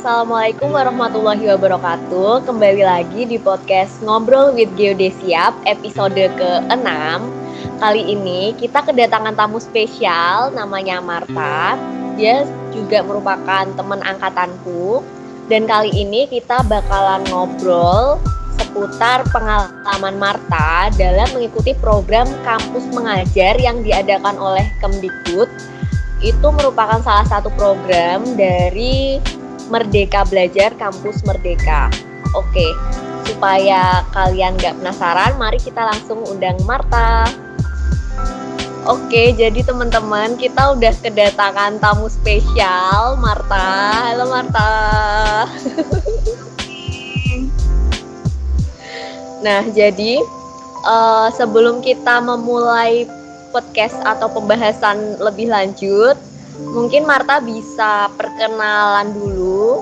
Assalamualaikum warahmatullahi wabarakatuh. Kembali lagi di podcast Ngobrol with Geodesiap episode ke-6. Kali ini kita kedatangan tamu spesial namanya Marta. Dia juga merupakan teman angkatanku. Dan kali ini kita bakalan ngobrol seputar pengalaman Marta dalam mengikuti program kampus mengajar yang diadakan oleh Kemdikbud. Itu merupakan salah satu program dari Merdeka Belajar Kampus Merdeka. Oke, supaya kalian gak penasaran, mari kita langsung undang Marta. Oke, jadi teman-teman, kita udah kedatangan tamu spesial, Marta. Halo Marta. Nah, jadi sebelum kita memulai podcast atau pembahasan lebih lanjut, mungkin Marta bisa perkenalan dulu,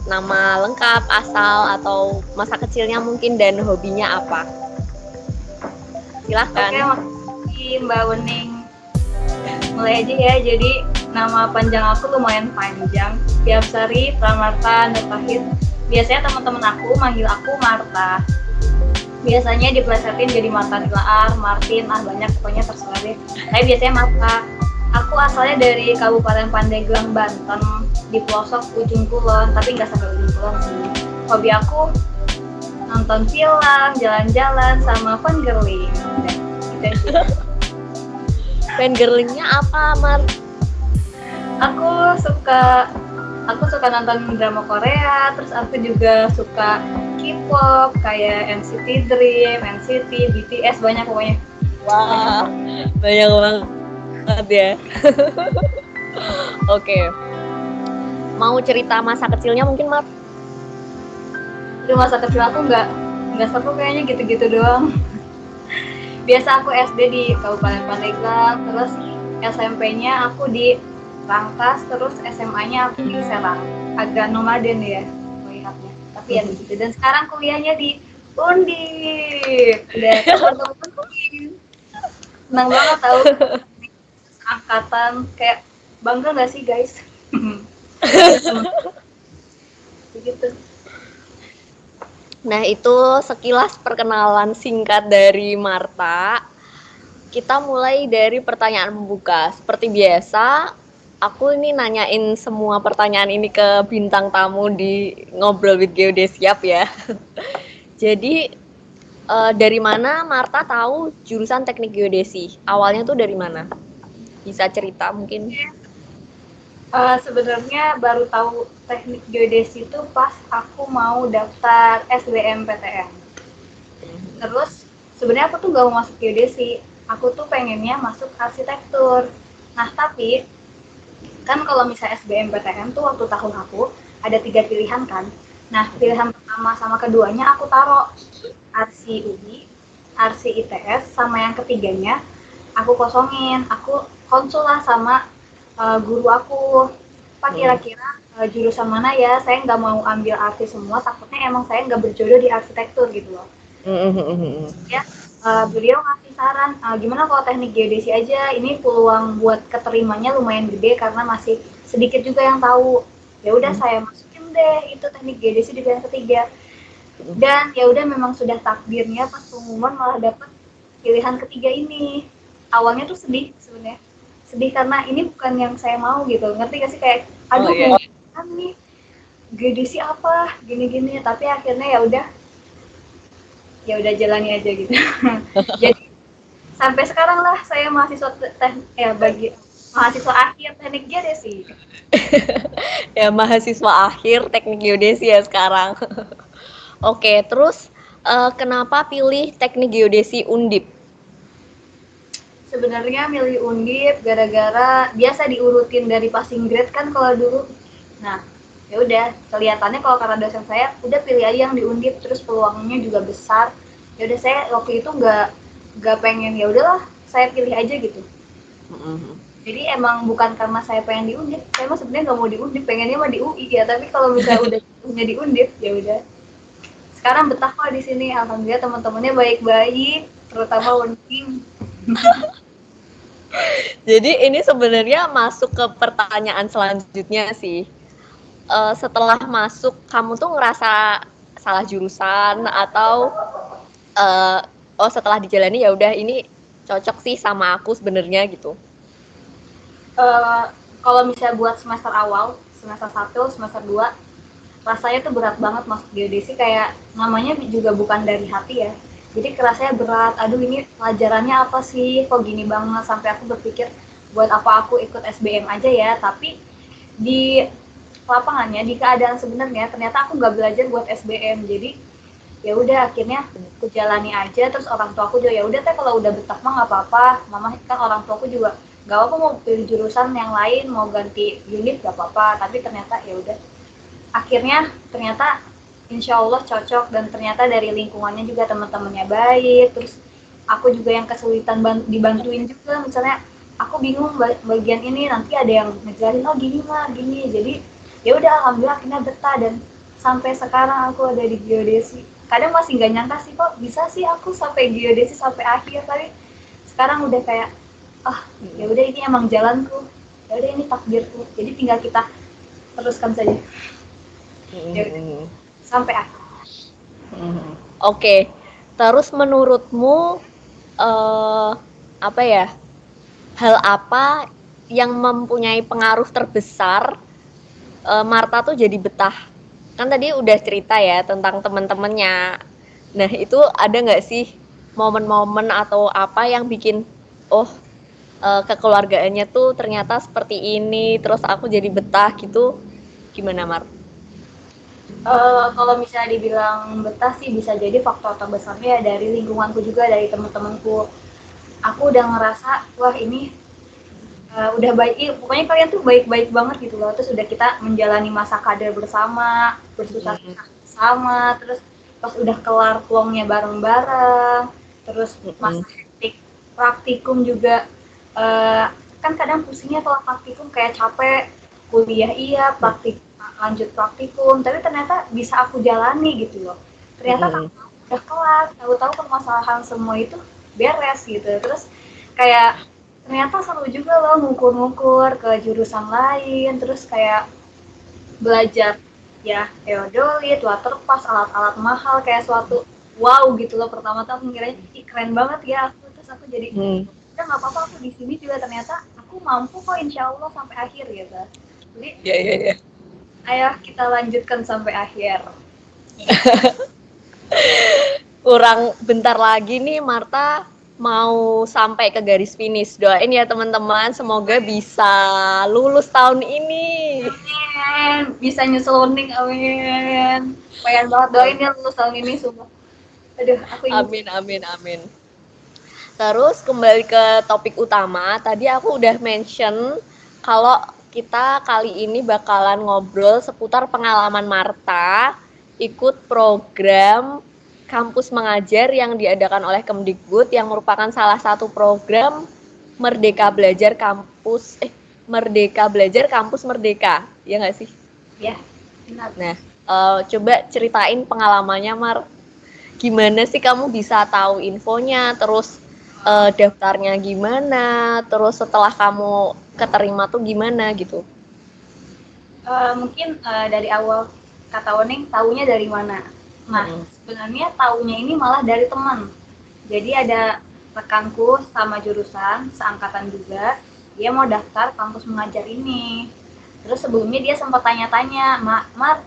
nama lengkap, asal, atau masa kecilnya mungkin, dan hobinya apa. Silahkan. Oke, makasih Mbak Wening. Mulai aja ya, jadi nama panjang aku lumayan panjang, Tiapsari Pramarta Nurtahid. Biasanya teman-teman aku manggil aku Marta. Biasanya diplesetin jadi Marta Nilaar, Martin, banyak pokoknya terserah deh. Tapi biasanya Marta. Aku asalnya dari Kabupaten Pandeglang, Banten, di pelosok ujung kulon, tapi nggak sampai ujung kulon sih. Hobi aku nonton film, jalan-jalan, sama fangirling. Fangirlingnya apa, Mar? Aku suka nonton drama Korea, terus aku juga suka K-pop kayak NCT Dream, NCT, BTS, banyak pokoknya. Wah, banyak banget ya. Oke. Mau cerita masa kecilnya mungkin, Mar? Di masa kecil aku nggak seru kayaknya, gitu-gitu doang. Biasa aku SD di Kabupaten Pandeglang, terus SMP-nya aku di Rangkas, terus SMA-nya aku di Serang. Agak nomaden ya melihatnya, tapi ya begitu. Dan sekarang kuliahnya di Undip. Udah teman-teman, senang banget tahu angkatan, kayak bangga nggak sih guys? Begitu. Nah, itu sekilas perkenalan singkat dari Marta. Kita mulai dari pertanyaan pembuka. Seperti biasa, aku ini nanyain semua pertanyaan ini ke bintang tamu di Ngobrol with Geodesiap ya. Jadi, dari mana Marta tahu jurusan teknik geodesi? Awalnya tuh dari mana? Bisa cerita mungkin? Sebenarnya baru tahu teknik geodesi itu pas aku mau daftar SBMPTN. Terus sebenarnya aku tuh gak mau masuk geodesi, aku tuh pengennya masuk arsitektur. Nah tapi kan kalau misalnya SBMPTN tuh waktu tahun aku ada 3 pilihan kan. Nah pilihan pertama sama keduanya aku taruh Arsi UI, Arsi ITS, sama yang ketiganya aku kosongin. Aku konsul lah sama guru aku, Pak kira-kira jurusan mana ya, saya nggak mau ambil arti semua, takutnya emang saya nggak berjodoh di arsitektur gitu loh. Ya, beliau ngasih saran, gimana kalau teknik geodesi aja, ini peluang buat keterimanya lumayan gede karena masih sedikit juga yang tahu. Ya udah saya masukin deh itu teknik geodesi di pilihan ketiga. Dan ya udah memang sudah takdirnya pas pengumuman malah dapet pilihan ketiga ini. Awalnya tuh sedih sebenarnya. Sedih karena ini bukan yang saya mau gitu, ngerti gak sih, kayak aduh mau kan nih geodesi apa gini-gini, tapi akhirnya ya udah jalani aja gitu. Jadi sampai sekarang lah saya mahasiswa bagi mahasiswa akhir teknik geodesi. Ya, mahasiswa akhir teknik geodesi ya sekarang. Oke, terus kenapa pilih teknik geodesi Undip? Sebenarnya milih Undip gara-gara biasa diurutin dari passing grade kan kalau dulu. Nah, ya udah kelihatannya kalau karena dosen saya udah pilih aja yang di Undip, terus peluangnya juga besar. Ya udah saya waktu itu nggak pengen, ya udahlah saya pilih aja gitu. Jadi emang bukan karena saya pengen di Undip, saya mah sebenarnya nggak mau di Undip, pengennya mah di UI ya. Tapi kalau misalnya udah di Undip ya udah. Sekarang betah kok di sini, alhamdulillah teman-temannya baik-baik, terutama Unkim. Jadi ini sebenarnya masuk ke pertanyaan selanjutnya sih. setelah masuk kamu tuh ngerasa salah jurusan atau setelah dijalani ya udah ini cocok sih sama aku sebenarnya gitu. Kalau misalnya buat semester awal, semester 1, semester 2, rasanya tuh berat banget masuk geodesi, kayak namanya juga bukan dari hati ya. Jadi kerasanya berat, aduh ini pelajarannya apa sih, kok gini banget, sampai aku berpikir buat apa aku ikut SBM aja ya. Tapi di lapangannya, di keadaan sebenarnya ternyata aku nggak belajar buat SBM. Jadi ya udah akhirnya aku jalani aja. Terus orang tua aku juga ya udah teh kalau udah betah mah nggak apa-apa, mama kan orang tua aku juga nggak apa mau pilih jurusan yang lain, mau ganti unit nggak apa-apa. Tapi ternyata ya udah akhirnya ternyata insya Allah cocok, dan ternyata dari lingkungannya juga teman-temannya baik. Terus aku juga yang kesulitan dibantuin juga, misalnya aku bingung bagian ini, nanti ada yang ngejarin, oh gini mah gini. Jadi ya udah alhamdulillah akhirnya betah, dan sampai sekarang aku ada di geodesi. Kadang masih nggak nyangka sih kok bisa sih aku sampai geodesi sampai akhir, tapi sekarang udah kayak ya udah ini emang jalanku, ya udah ini takdirku, jadi tinggal kita teruskan saja. Ya udah, sampai akhir. Oke. Terus menurutmu apa ya? Hal apa yang mempunyai pengaruh terbesar Marta tuh jadi betah? Kan tadi udah cerita ya tentang teman-temannya. Nah, itu ada nggak sih momen-momen atau apa yang bikin kekeluargaannya tuh ternyata seperti ini, terus aku jadi betah gitu? Gimana, Mar? Kalau misalnya dibilang betah sih bisa jadi faktor terbesarnya dari lingkunganku juga, dari teman-temanku. Aku udah ngerasa wah ini udah baik, pokoknya kalian tuh baik-baik banget gitu loh. Terus udah kita menjalani masa kader bersama, bersusah-susah bersama, terus pas udah kelar plongnya bareng-bareng, terus masa hektik praktikum juga, kan kadang pusingnya kalau praktikum kayak capek, kuliah iya, lanjut praktikum, tapi ternyata bisa aku jalani gitu loh. Ternyata udah kelar, tahu-tahu permasalahan semua itu beres gitu. Terus kayak ternyata seru juga loh ngukur-ngukur ke jurusan lain, terus kayak belajar ya teodolit, waterpass, alat-alat mahal, kayak suatu wow gitu loh. Pertama tuh aku ngiranya keren banget ya aku, terus aku jadi ya nggak apa-apa, aku di sini juga ternyata aku mampu kok insya Allah sampai akhir gitu. Jadi ayo kita lanjutkan sampai akhir. Kurang bentar lagi nih Marta mau sampai ke garis finish. Doain ya teman-teman, semoga bisa lulus tahun ini. Amin, bisa nyusul uning, amin. Pengen banget doain ya lulus tahun ini semua. Aduh, aku ingin. Amin. Terus kembali ke topik utama, tadi aku udah mention kalau kita kali ini bakalan ngobrol seputar pengalaman Marta ikut program kampus mengajar yang diadakan oleh Kemdikbud, yang merupakan salah satu program Merdeka Belajar Kampus Merdeka, ya nggak sih? Ya, benar. Nah, coba ceritain pengalamannya, Mar. Gimana sih kamu bisa tahu infonya, terus daftarnya gimana, terus setelah kamu keterima tuh gimana gitu? Mungkin dari awal kata Oneng taunya dari mana? Nah, sebenarnya taunya ini malah dari teman. Jadi ada rekanku sama jurusan, seangkatan juga, dia mau daftar kampus mengajar ini. Terus sebelumnya dia sempat tanya-tanya, Mar,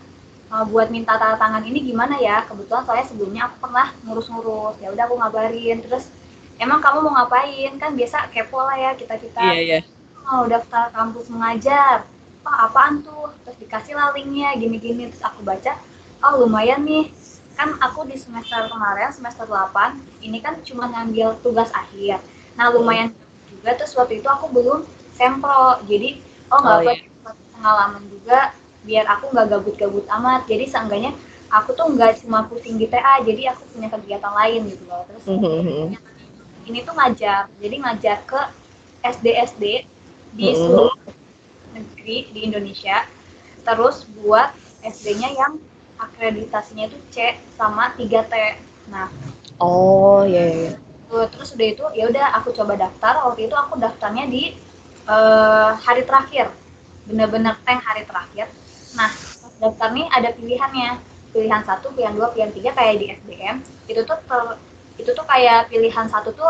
buat minta tanda tangan ini gimana ya? Kebetulan soalnya sebelumnya aku pernah ngurus-ngurus. Ya udah aku ngabarin. Terus emang kamu mau ngapain? Kan biasa kepo lah ya kita-kita. Iya. Mau daftar kampus mengajar. Apaan tuh? Terus dikasih lah linknya gini-gini. Terus aku baca, oh lumayan nih. Kan aku di semester kemarin, semester 8, ini kan cuma ngambil tugas akhir. Nah lumayan juga, terus waktu itu aku belum sempro. Jadi, nggak apa-apa, pengalaman juga, biar aku nggak gabut-gabut amat. Jadi seenggaknya aku tuh nggak cuma pusing di TA, jadi aku punya kegiatan lain gitu loh. Terus ini tuh ngajar, jadi ngajar ke SD-SD di seluruh negeri di Indonesia. Terus buat SD-nya yang akreditasinya itu C sama 3T. Nah, Iya. terus udah itu ya udah aku coba daftar. Waktu itu aku daftarnya di hari terakhir, bener-bener hari terakhir. Nah, daftar nih ada pilihannya, pilihan 1, pilihan 2, pilihan 3 kayak di SBM. Itu tuh kayak pilihan 1 tuh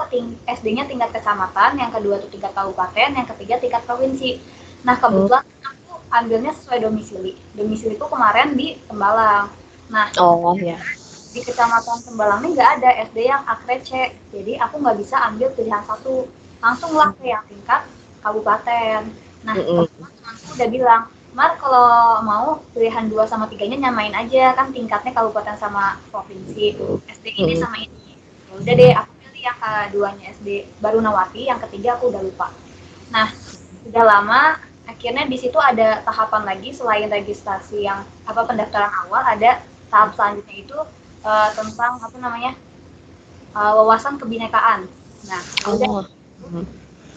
SD-nya tingkat kecamatan, yang kedua tuh tingkat kabupaten, yang ketiga tingkat provinsi. Nah, kebetulan aku ambilnya sesuai domisili. Domisiliku kemarin di Tembalang. Nah, Oh ya. di kecamatan Tembalang ini nggak ada SD yang akre C, jadi aku nggak bisa ambil pilihan 1, langsung lah ke yang tingkat kabupaten. Nah, teman-temanku udah bilang, Mar, kalau mau pilihan 2 sama 3-nya nyamain aja, kan tingkatnya kabupaten sama provinsi, SD ini sama ini. Ya udah deh, aku pilih yang keduanya SD Barunawati, yang ketiga aku udah lupa. Nah, udah lama, akhirnya di situ ada tahapan lagi selain registrasi yang pendaftaran awal, ada tahap selanjutnya itu tentang wawasan kebinekaan. Nah,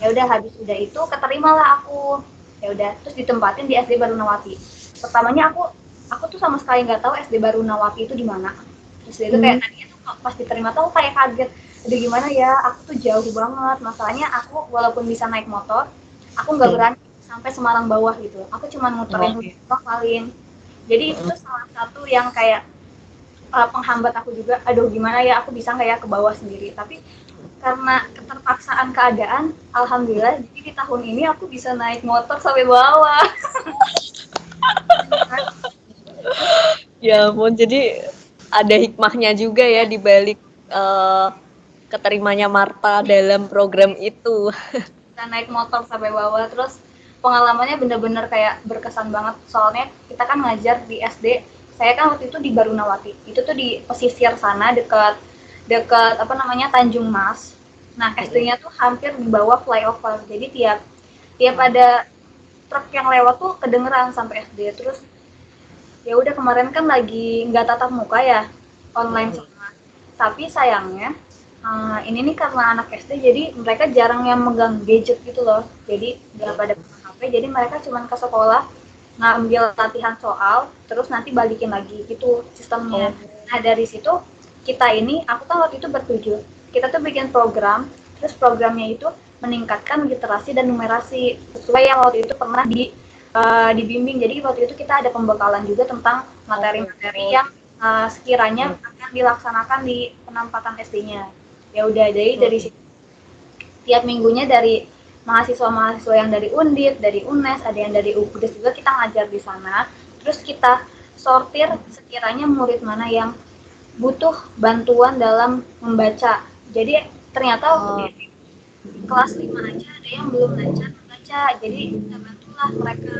ya udah habis udah itu keterimalah aku. Ya udah, terus ditempatin di SD Barunawati. Pertamanya aku tuh sama sekali nggak tahu SD Barunawati itu di mana. Terus itu kayak tadinya tuh pas diterima tuh kayak kaget. Aduh gimana ya, aku tuh jauh banget. Masalahnya aku walaupun bisa naik motor, aku nggak berani sampai Semarang bawah gitu. Aku cuma muterin paling. Jadi itu tuh salah satu yang kayak penghambat aku juga. Aduh gimana ya, aku bisa nggak ya ke bawah sendiri. Tapi karena keterpaksaan keadaan, alhamdulillah jadi di tahun ini aku bisa naik motor sampai bawah. Ya ampun, jadi ada hikmahnya juga ya di balik keterimanya Marta dalam program itu. Bisa naik motor sampai bawah, terus pengalamannya bener-bener kayak berkesan banget. Soalnya kita kan ngajar di SD, saya kan waktu itu di Barunawati. Itu tuh di pesisir sana dekat Tanjung Mas. Nah, SD-nya tuh hampir di bawah flyover. Jadi tiap ada truk yang lewat tuh kedengeran sampai SD. Terus ya udah kemarin kan lagi nggak tatap muka ya, online semua. Tapi sayangnya ini nih karena anak SD jadi mereka jarang yang megang gadget gitu loh. Jadi nggak pada pegang HP. Jadi mereka cuma ke sekolah ngambil latihan soal, terus nanti balikin lagi gitu sistemnya. Nah dari situ aku kan waktu itu bertujuh. Kita tuh bikin program, terus programnya itu meningkatkan literasi dan numerasi sesuai yang waktu itu pernah dibimbing. Jadi waktu itu kita ada pembekalan juga tentang materi-materi yang sekiranya akan dilaksanakan di penempatan SD-nya. Ya udah, jadi dari situ tiap minggunya dari mahasiswa-mahasiswa yang dari Undip, dari UNES, ada yang dari UPUDES juga kita ngajar di sana. Terus kita sortir sekiranya murid mana yang butuh bantuan dalam membaca. Jadi ternyata waktu di kelas 5 aja ada yang belum lancar membaca. Jadi kita bantulah mereka.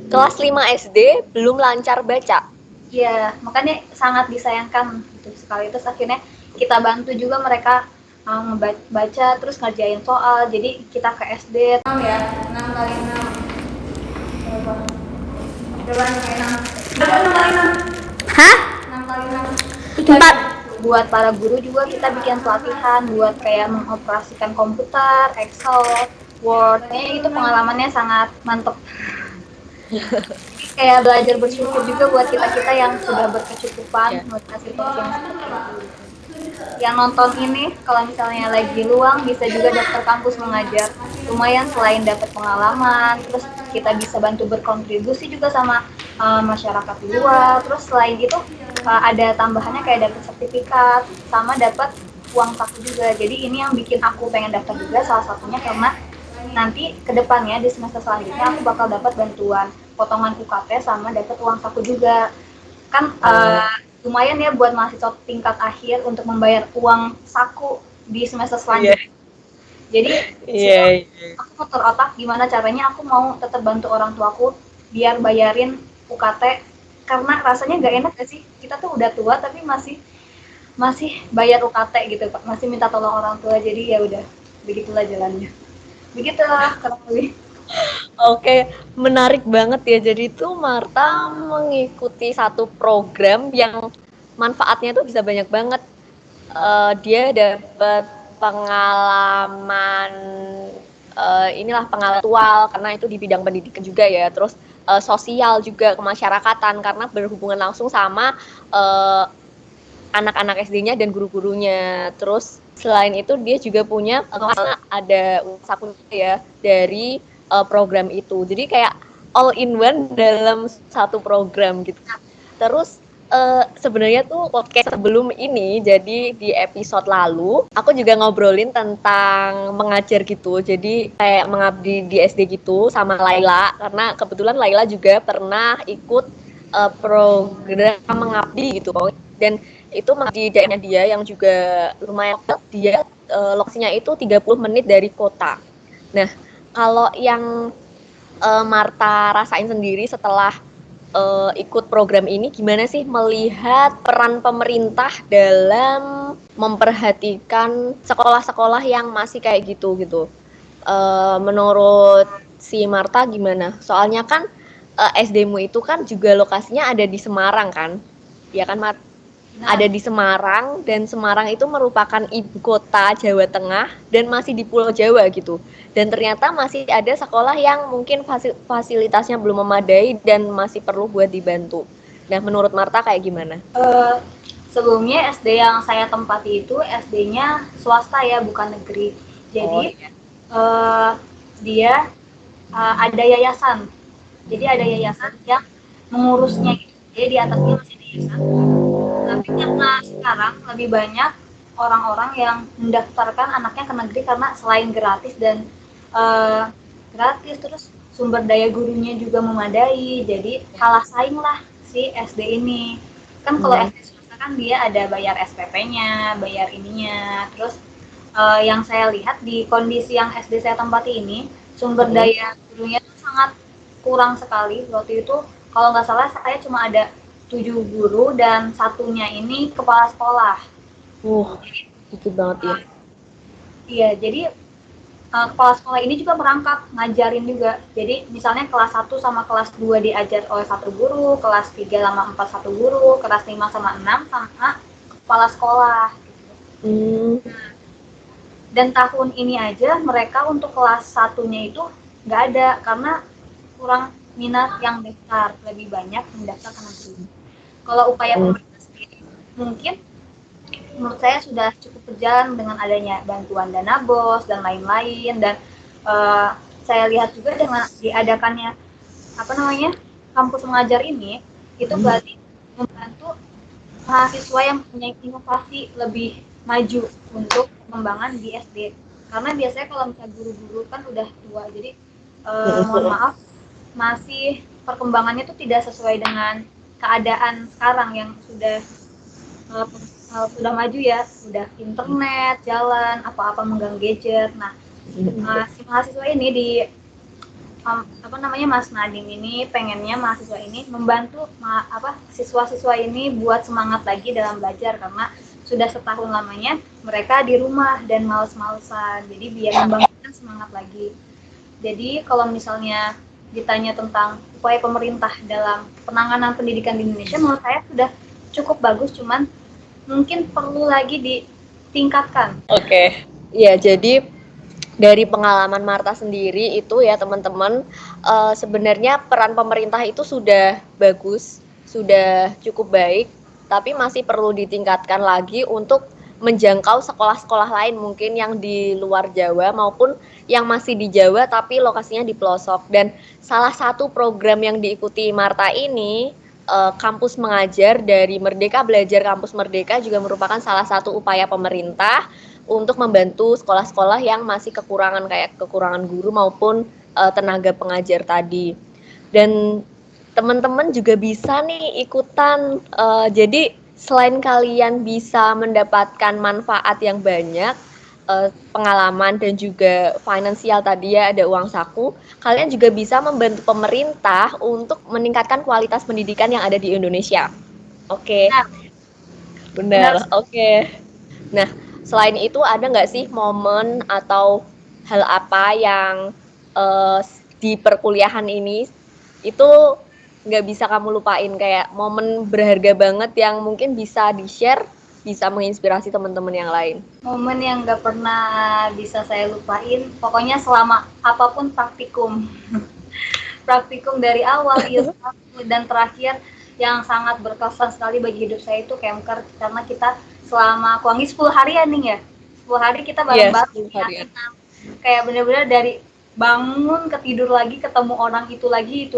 Kelas 5 SD belum lancar baca. Iya, makanya sangat disayangkan gitu sekali. Terus akhirnya kita bantu juga mereka baca terus ngerjain soal. Jadi kita ke SD 6 ya, 6 kali 6 berapa? Berapa kali 6? Berapa 6 kali 6? Hah? 6 kali 6. 4. Buat para guru juga kita bikin pelatihan buat kayak mengoperasikan komputer, Excel, Word. Kayaknya itu pengalamannya sangat mantep. Kayak belajar bersyukur juga buat kita yang sudah berkecukupan melihat situasi yang seperti itu. Yang nonton ini kalau misalnya lagi luang bisa juga daftar kampus mengajar, lumayan selain dapat pengalaman, terus kita bisa bantu berkontribusi juga sama masyarakat di luar. Terus selain itu ada tambahannya kayak dapat sertifikat sama dapat uang saku juga. Jadi ini yang bikin aku pengen daftar juga salah satunya karena nanti kedepannya di semester selanjutnya aku bakal dapat bantuan potongan UKT sama dapat uang saku juga. Kan lumayan ya buat mahasiswa tingkat akhir untuk membayar uang saku di semester selanjutnya. Jadi aku muter otak gimana caranya aku mau tetap bantu orang tuaku biar bayarin UKT, karena rasanya nggak enak gak sih, kita tuh udah tua tapi masih bayar UKT gitu, masih minta tolong orang tua. Jadi ya udah begitulah jalannya. Begitulah kurang lebih. Oke, menarik banget ya. Jadi tuh Marta mengikuti satu program yang manfaatnya tuh bisa banyak banget. Dia dapat pengalaman inilah pengalaman karena itu di bidang pendidikan juga ya. Terus sosial juga kemasyarakatan karena berhubungan langsung sama anak-anak SD-nya dan guru-gurunya. Terus selain itu dia juga punya ada saku ya dari program itu. Jadi kayak all in one dalam satu program gitu. Terus sebenarnya tuh podcast sebelum ini, jadi di episode lalu aku juga ngobrolin tentang mengajar gitu. Jadi kayak mengabdi di SD gitu sama Laila, karena kebetulan Laila juga pernah ikut program mengabdi gitu. Dan itu mengabdi daerahnya dia yang juga lumayan dia lokasinya itu 30 menit dari kota. Nah, kalau yang Marta rasain sendiri setelah ikut program ini, gimana sih melihat peran pemerintah dalam memperhatikan sekolah-sekolah yang masih kayak gitu gitu? Menurut si Marta gimana? Soalnya kan SD-mu itu kan juga lokasinya ada di Semarang kan? Ya kan, Marta? Ada di Semarang, dan Semarang itu merupakan ibu kota Jawa Tengah dan masih di Pulau Jawa gitu. Dan ternyata masih ada sekolah yang mungkin fasilitasnya belum memadai dan masih perlu buat dibantu. Nah, menurut Marta kayak gimana? Sebelumnya SD yang saya tempati itu SD-nya swasta ya, bukan negeri. Jadi dia ada yayasan. Jadi ada yayasan yang mengurusnya gitu. Jadi di atasnya masih ada yayasan. Tapi karena sekarang lebih banyak orang-orang yang mendaftarkan anaknya ke negeri karena selain gratis dan gratis, terus sumber daya gurunya juga memadai, jadi kalah saing lah si SD ini. Kan kalau SD swasta kan dia ada bayar SPP-nya, bayar ininya, terus yang saya lihat di kondisi yang SD saya tempati ini, sumber daya gurunya tuh sangat kurang sekali. Waktu itu kalau nggak salah saya cuma ada 7 guru dan satunya ini kepala sekolah. Dikit banget ya. Iya, jadi kepala sekolah ini juga merangkap ngajarin juga. Jadi misalnya kelas 1 sama kelas 2 diajar oleh satu guru, kelas 3 sama 4 satu guru, kelas 5 sama 6 sama kepala sekolah. Dan tahun ini aja mereka untuk kelas satunya itu nggak ada karena kurang minat yang daftar, lebih banyak mendaftar ke negeri. Kalau upaya pemerintah sendiri mungkin menurut saya sudah cukup berjalan dengan adanya bantuan dana BOS dan lain-lain, dan saya lihat juga dengan diadakannya kampus mengajar ini itu berarti membantu mahasiswa yang punya inovasi lebih maju untuk pengembangan di SD, karena biasanya kalau misalnya guru-guru kan udah tua, jadi mohon maaf masih perkembangannya itu tidak sesuai dengan keadaan sekarang yang sudah maju ya, sudah internet jalan, apa-apa megang gadget. Nah, si mahasiswa ini di Mas Nadiem ini pengennya mahasiswa ini membantu siswa-siswa ini buat semangat lagi dalam belajar, karena sudah setahun lamanya mereka di rumah dan males-malesan, jadi biar membangkitkan semangat lagi. Jadi kalau misalnya ditanya tentang upaya pemerintah dalam penanganan pendidikan di Indonesia, menurut saya sudah cukup bagus, cuman mungkin perlu lagi ditingkatkan. Oke. Ya, jadi dari pengalaman Marta sendiri itu ya teman-teman, sebenarnya peran pemerintah itu sudah bagus, sudah cukup baik, tapi masih perlu ditingkatkan lagi untuk menjangkau sekolah-sekolah lain mungkin yang di luar Jawa maupun yang masih di Jawa tapi lokasinya di pelosok. Dan salah satu program yang diikuti Marta ini, kampus mengajar dari Merdeka Belajar Kampus Merdeka, juga merupakan salah satu upaya pemerintah untuk membantu sekolah-sekolah yang masih kekurangan, kayak kekurangan guru maupun tenaga pengajar tadi. Dan teman-teman juga bisa nih ikutan, jadi selain kalian bisa mendapatkan manfaat yang banyak, pengalaman dan juga finansial tadi ya, ada uang saku, kalian juga bisa membantu pemerintah untuk meningkatkan kualitas pendidikan yang ada di Indonesia. Oke. Benar. Oke. Nah, selain itu ada nggak sih momen atau hal apa yang di perkuliahan ini itu nggak bisa kamu lupain, kayak momen berharga banget yang mungkin bisa di-share, bisa menginspirasi teman-teman yang lain? Momen yang nggak pernah bisa saya lupain, pokoknya selama apapun praktikum. Praktikum dari awal dan terakhir yang sangat berkesan sekali bagi hidup saya itu Kemker, karena kita selama kurang lebih 10 harian nih ya. 10 hari kita bareng-bareng. Kayak benar-benar dari bangun ketidur lagi ketemu orang itu lagi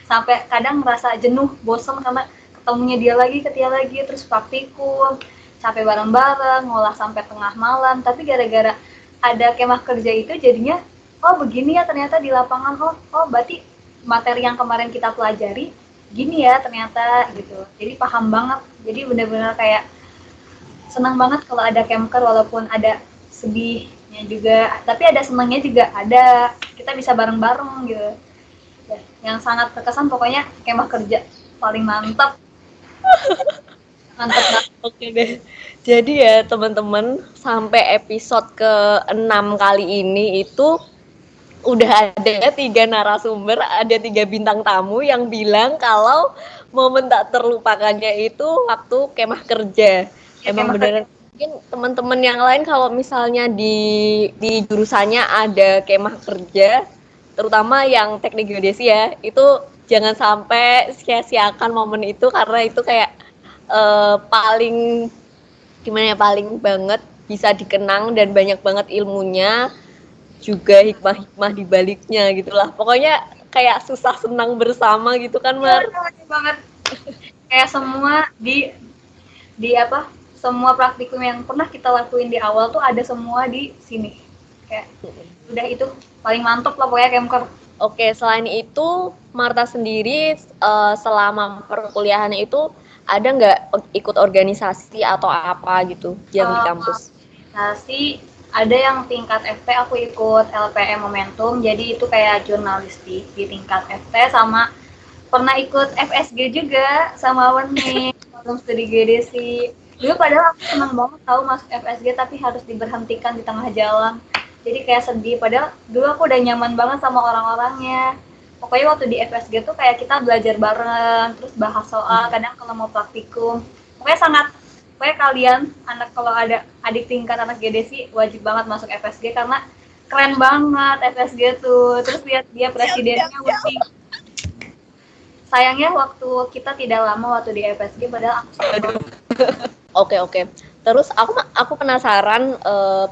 sampai kadang merasa jenuh bosan karena ketemunya dia lagi terus praktikum capek bareng-bareng ngolah sampai tengah malam. Tapi gara-gara ada kemah kerja itu jadinya oh begini ya ternyata di lapangan, oh berarti materi yang kemarin kita pelajari gini ya ternyata gitu. Jadi paham banget, jadi benar-benar kayak senang banget kalau ada Kemker walaupun ada sedihnya juga, tapi ada senangnya juga ada, kita bisa bareng-bareng gitu. Yang sangat berkesan pokoknya kemah kerja paling mantap, mantap banget. Oke deh. Jadi ya teman-teman, sampai episode ke-6 kali ini itu udah ada 3 narasumber, ada 3 bintang tamu yang bilang kalau momen tak terlupakannya itu waktu kemah kerja. Ya, Emang kemah kerja. beneran mungkin teman-teman yang lain kalau misalnya di jurusannya ada kemah kerja, terutama yang teknik geodesi ya, itu jangan sampai sia-siakan momen itu karena itu kayak paling gimana ya, paling banget bisa dikenang dan banyak banget ilmunya, juga hikmah-hikmah di baliknya gitulah. Pokoknya kayak susah senang bersama gitu kan, Ya, Mar. banget. Kayak semua di apa? Semua praktikum yang pernah kita lakuin di awal tuh ada semua di sini. Kayak udah itu paling mantap lah pokoknya Kemker. Oke, selain itu Marta sendiri selama perkuliahannya itu ada nggak ikut organisasi atau apa gitu yang di kampus? Organisasi ada yang tingkat FT aku ikut LPM Momentum, jadi itu kayak jurnalistik di tingkat FT, sama pernah ikut FSG juga sama Warning Forum Studi Geodesi. Dulu padahal aku senang banget tahu masuk FSG tapi harus diberhentikan di tengah jalan. Jadi kayak sedih, padahal dulu aku udah nyaman banget sama orang-orangnya. Pokoknya waktu di FSG tuh kayak kita belajar bareng, terus bahas soal, kadang kalau mau praktikum. Pokoknya sangat, pokoknya kalian, anak kalau ada adik tingkat anak geodesi, wajib banget masuk FSG karena keren banget FSG tuh. Terus lihat dia presidennya Uti. Sayangnya waktu kita tidak lama waktu di FSG, padahal aku suka. Oke. Terus aku penasaran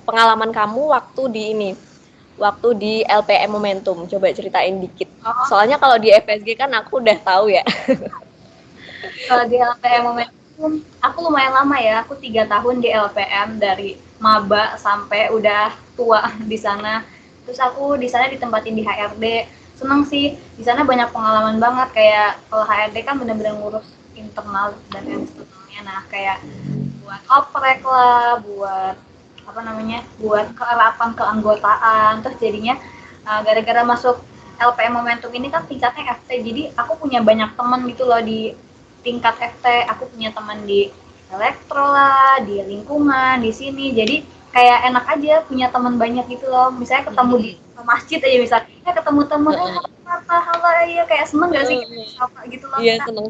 pengalaman kamu waktu di ini, waktu di LPM Momentum. Coba ceritain dikit. Soalnya kalau di FSG kan aku udah tahu ya. Kalau di LPM Momentum, aku lumayan lama ya. Aku 3 tahun di LPM dari maba sampai udah tua di sana. Terus aku di sana ditempatin di HRD. Seneng sih, di sana banyak pengalaman banget. Kayak kalau HRD kan bener-bener ngurus internal dan eksternalnya. Nah, kayak buat oprek lah, buat apa namanya, buat keerapan keanggotaan. Terus jadinya gara-gara masuk LPM Momentum ini kan tingkatnya FT, jadi aku punya banyak teman gitu loh di tingkat FT. Aku punya teman di elektro lah, di lingkungan, di sini. Jadi kayak enak aja punya teman banyak gitu loh. Misalnya ketemu di masjid aja, misalnya ketemu temen, halo, iya, kayak seneng gak sih apa gitu loh. Iya, seneng.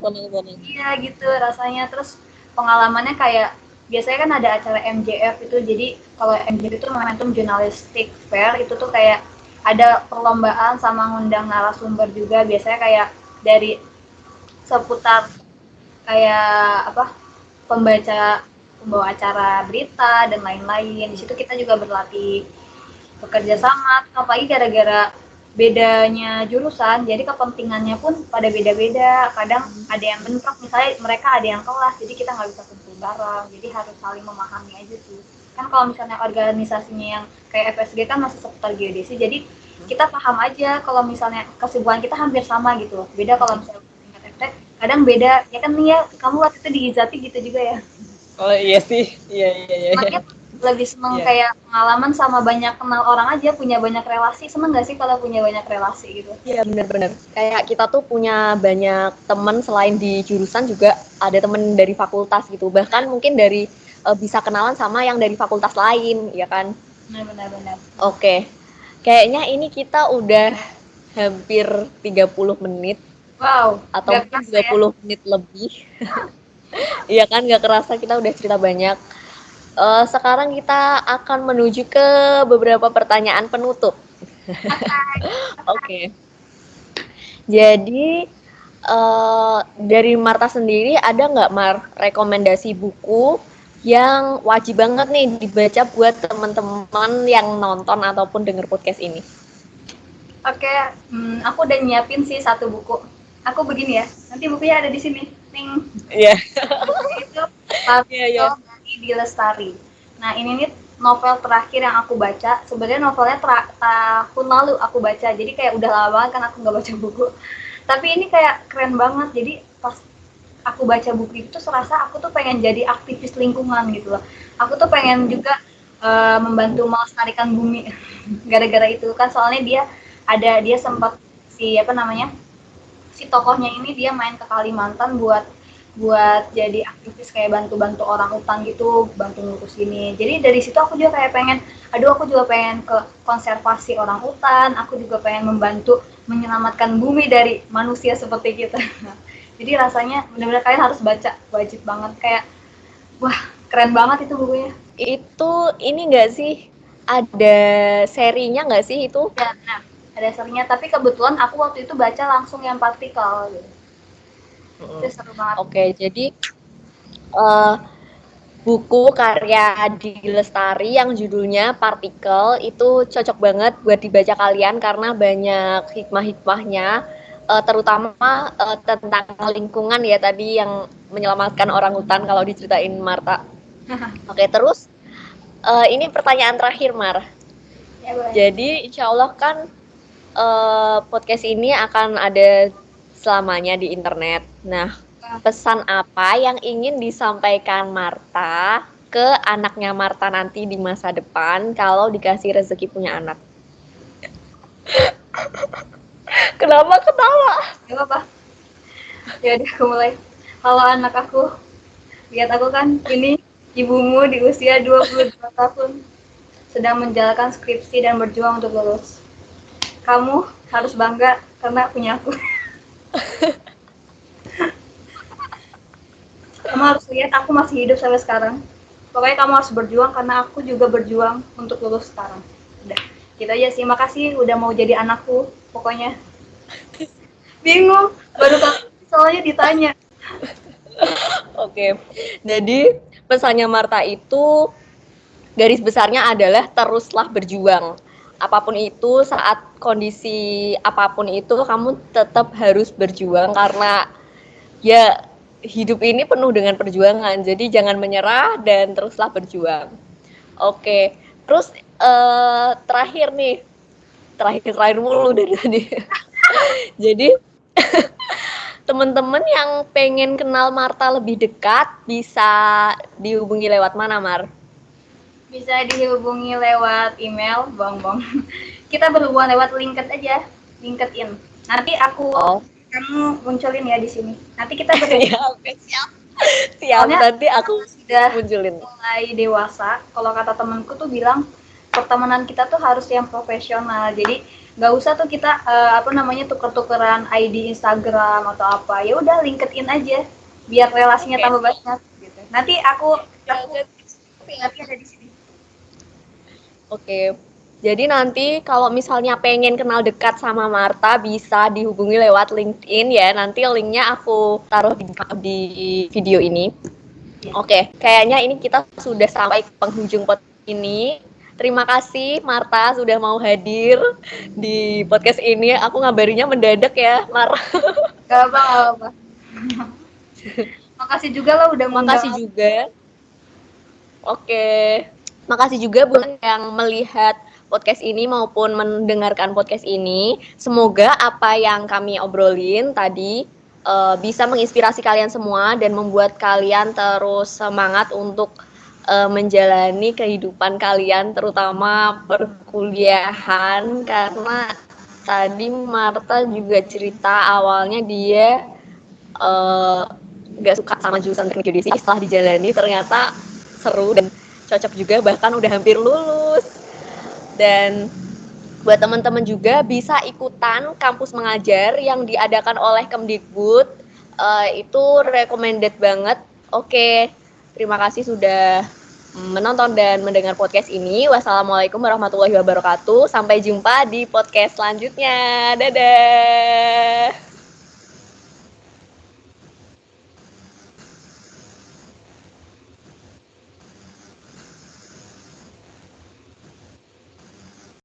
Iya gitu rasanya. Terus pengalamannya kayak biasanya kan ada acara MJF itu, jadi kalau MJF itu Momentum Journalistic Fair, itu tuh kayak ada perlombaan sama ngundang narasumber juga, biasanya kayak dari seputar kayak apa, pembawa acara berita dan lain-lain. Di situ kita juga berlatih bekerja sama, apalagi gara-gara bedanya jurusan, jadi kepentingannya pun pada beda-beda. Kadang ada yang bentrok, misalnya mereka ada yang kelas, jadi kita nggak bisa kumpul bareng, jadi harus saling memahami aja sih. Kan kalau misalnya organisasinya yang kayak FSG kan masih seputar geodesi, jadi kita paham aja kalau misalnya kesibukan kita hampir sama gitu. Beda kalau misalnya tingkat FT, kadang beda. Ya kan nih ya, kamu waktu itu di Izati gitu juga ya. Oh iya sih, iya. Makanya lebih seneng kayak pengalaman sama banyak kenal orang aja, punya banyak relasi. Seneng gak sih kalau punya banyak relasi gitu? Iya, benar. Kayak kita tuh punya banyak teman selain di jurusan, juga ada teman dari fakultas gitu. Bahkan mungkin dari bisa kenalan sama yang dari fakultas lain, ya kan? Benar. Oke. Kayaknya ini kita udah hampir 30 menit. Wow, Atau mungkin 20 menit lebih. Iya kan, gak kerasa kita udah cerita banyak. Sekarang kita akan menuju ke beberapa pertanyaan penutup. Oke. Jadi dari Marta sendiri ada nggak, Mar, rekomendasi buku yang wajib banget nih dibaca buat teman-teman yang nonton ataupun denger podcast ini? Oke, aku udah nyiapin sih satu buku. Aku begini ya, nanti bukunya ada di sini. Ning, Iya. bukunya itu Iya, iya. Partikel dari D. Lestari. Nah, ini nih novel terakhir yang aku baca. Sebenarnya novelnya tahun lalu aku baca, jadi kayak udah lama banget kan aku nggak baca buku. Tapi ini kayak keren banget. Jadi pas aku baca buku itu serasa aku tuh pengen jadi aktivis lingkungan gitu loh. Aku tuh pengen juga membantu melestarikan bumi gara-gara itu kan, soalnya dia sempat si apa namanya, si tokohnya ini dia main ke Kalimantan buat buat jadi aktivis kayak bantu-bantu orang hutan gitu, bantu ngurus ini. Jadi dari situ aku juga kayak pengen, aduh aku juga pengen ke konservasi orang hutan, aku juga pengen membantu menyelamatkan bumi dari manusia seperti kita. Jadi rasanya benar-benar kalian harus baca, wajib banget, kayak wah keren banget itu bukunya. Itu ini nggak sih? Ada serinya nggak sih itu? Ya, nah ada serinya, tapi kebetulan aku waktu itu baca langsung yang partikel gitu. Itu seru banget. Oke, jadi eh, buku karya Di Lestari yang judulnya Partikel itu cocok banget buat dibaca kalian karena banyak hikmah-hikmahnya, terutama tentang lingkungan ya tadi yang menyelamatkan orang hutan kalau diceritain Marta. Oke, terus ini pertanyaan terakhir Mar. Ya boleh. Jadi insya Allah kan podcast ini akan ada selamanya di internet. Nah, pesan apa yang ingin disampaikan Marta ke anaknya Marta nanti di masa depan kalau dikasih rezeki punya anak? Kenapa ketawa? Gak apa-apa. Ya udah aku mulai. Kalau anak aku, lihat aku kan ini ibumu di usia 22 tahun sedang menjalankan skripsi dan berjuang untuk lulus. Kamu harus bangga karena punya aku. Kamu harus lihat aku masih hidup sampai sekarang. Pokoknya kamu harus berjuang karena aku juga berjuang untuk lulus sekarang. Udah, gitu aja sih. Makasih udah mau jadi anakku. Pokoknya bingung, baru kali soalnya ditanya. Oke, jadi pesannya Marta itu garis besarnya adalah teruslah berjuang. Apapun itu, saat kondisi apapun itu, kamu tetap harus berjuang karena ya hidup ini penuh dengan perjuangan. Jadi jangan menyerah dan teruslah berjuang. Oke, terus terakhir nih, terakhir mulu dari tadi. Jadi teman-teman yang pengen kenal Marta lebih dekat bisa dihubungi lewat mana, Mar? Bisa dihubungi lewat email, bong. Kita berhubungan lewat LinkedIn aja, LinkedIn. Nanti kamu munculin ya di sini. Nanti kita Ya, oke, siap. Siap, soalnya nanti aku sudah munculin. mulai dewasa. Kalau kata temanku tuh bilang pertemanan kita tuh harus yang profesional. Jadi nggak usah tuh kita tuker-tukeran ID Instagram atau apa. Ya udah LinkedIn aja biar relasinya tambah banyak gitu. Nanti aku ada di sini. Oke. Jadi nanti kalau misalnya pengen kenal dekat sama Marta bisa dihubungi lewat LinkedIn ya. Nanti linknya aku taruh di video ini. Oke, kayaknya ini kita sudah sampai penghujung podcast ini. Terima kasih Marta sudah mau hadir di podcast ini. Aku ngabarinya mendadak ya, Mar. Gak apa-apa. Makasih juga lo udah ngundang. Makasih juga. Oke. Makasih juga buat yang melihat podcast ini maupun mendengarkan podcast ini. Semoga apa yang kami obrolin tadi bisa menginspirasi kalian semua dan membuat kalian terus semangat untuk menjalani kehidupan kalian, terutama perkuliahan, karena tadi Marta juga cerita awalnya dia nggak suka sama jurusan teknik geodesi, setelah dijalani ternyata seru dan cocok juga, bahkan udah hampir lulus. Dan buat teman-teman juga bisa ikutan kampus mengajar yang diadakan oleh Kemdikbud, itu recommended banget. Oke, terima kasih sudah menonton dan mendengar podcast ini. Wassalamualaikum warahmatullahi wabarakatuh. Sampai jumpa di podcast selanjutnya. Dadah.